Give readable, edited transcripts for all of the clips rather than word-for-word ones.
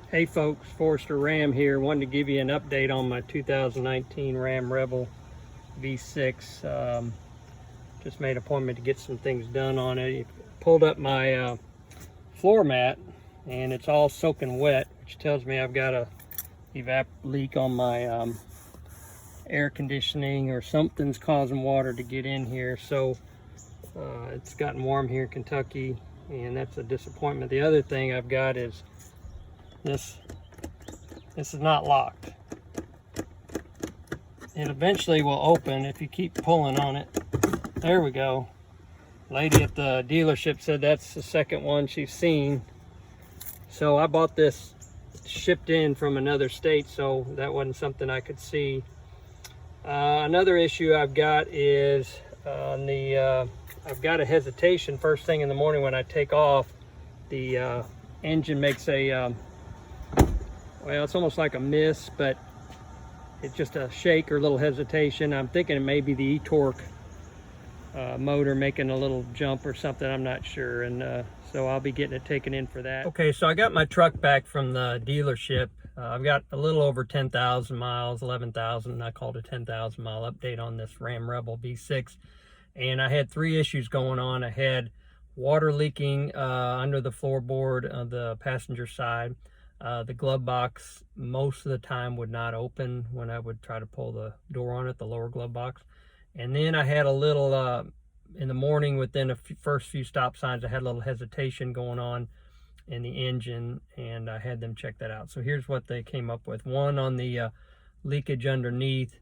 Hey folks, Forester Ram here. Wanted to give you an update on my 2019 Ram Rebel V6. Just made an appointment to get some things done on it. Pulled up my floor mat and it's all soaking wet, which tells me I've got a evap leak on my air conditioning, or something's causing water to get in here. So it's gotten warm here in Kentucky, and that's a disappointment. The other thing I've got is this is not locked. It eventually will open if you keep pulling on it. There we go. Lady at the dealership said that's the second one she's seen. So I bought this shipped in from another state, so that wasn't something I could see. Another issue I've got is on the I've got a hesitation first thing in the morning when I take off. The engine makes a well, it's almost like a miss, but it's just a shake or a little hesitation. I'm thinking it may be the e-torque motor making a little jump or something. I'm not sure, and so I'll be getting it taken in for that. Okay, so I got my truck back from the dealership. I've got a little over 10,000 miles, 11,000. I called a 10,000 mile update on this Ram Rebel V6, and I had three issues going on. I had water leaking under the floorboard on the passenger side. The glove box most of the time would not open when I would try to pull the door on it, the lower glove box. And then I had a little, in the morning within the first few stop signs, I had a little hesitation going on in the engine, and I had them check that out. So here's what they came up with. One, on the leakage underneath,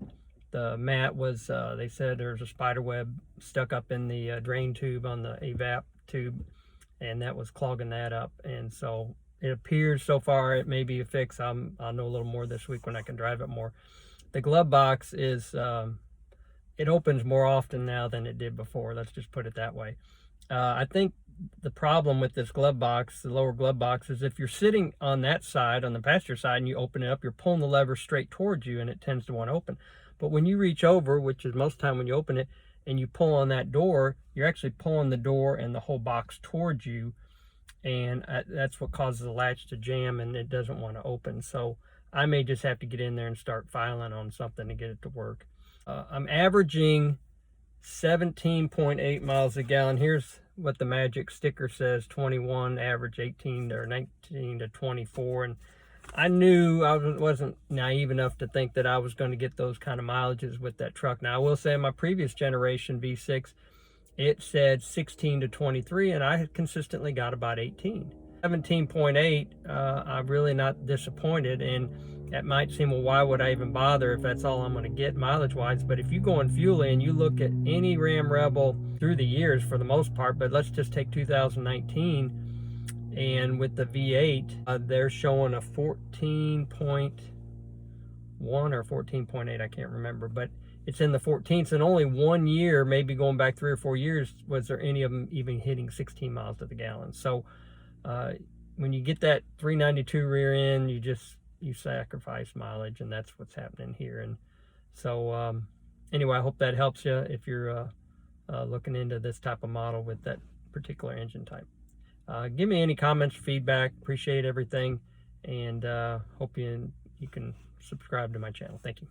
the mat was, they said there's a spider web stuck up in the drain tube on the evap tube, and that was clogging that up. And so it appears so far it may be a fix. I'll know a little more this week when I can drive it more. The glove box is, it opens more often now than it did before. Let's just put it that way. I think the problem with this glove box, the lower glove box, is if you're sitting on that side, on the passenger side, and you open it up, you're pulling the lever straight towards you and it tends to want to open. But when you reach over, which is most of the time when you open it, and you pull on that door, you're actually pulling the door and the whole box towards you, and that's what causes the latch to jam and it doesn't want to open. So I may just have to get in there and start filing on something to get it to work. I'm averaging 17.8 miles a gallon. Here's what the magic sticker says: 21, average 18 or 19 to 24. And I knew I wasn't naive enough to think that I was going to get those kind of mileages with that truck. Now I will say my previous generation V6, it said 16 to 23, and I had consistently got about 18. 17.8, I'm really not disappointed, and that might seem, well, why would I even bother if that's all I'm going to get mileage-wise? But if you go on Fuel and you look at any Ram Rebel through the years for the most part, but let's just take 2019, and with the V8, they're showing a 14.1 or 14.8, I can't remember, but it's in the 14s, and only 1 year, maybe going back 3 or 4 years, was there any of them even hitting 16 miles to the gallon. So when you get that 392 rear end, you sacrifice mileage, and that's what's happening here. And so anyway, I hope that helps you if you're looking into this type of model with that particular engine type. Give me any comments or feedback. Appreciate everything, and hope you can subscribe to my channel. Thank you.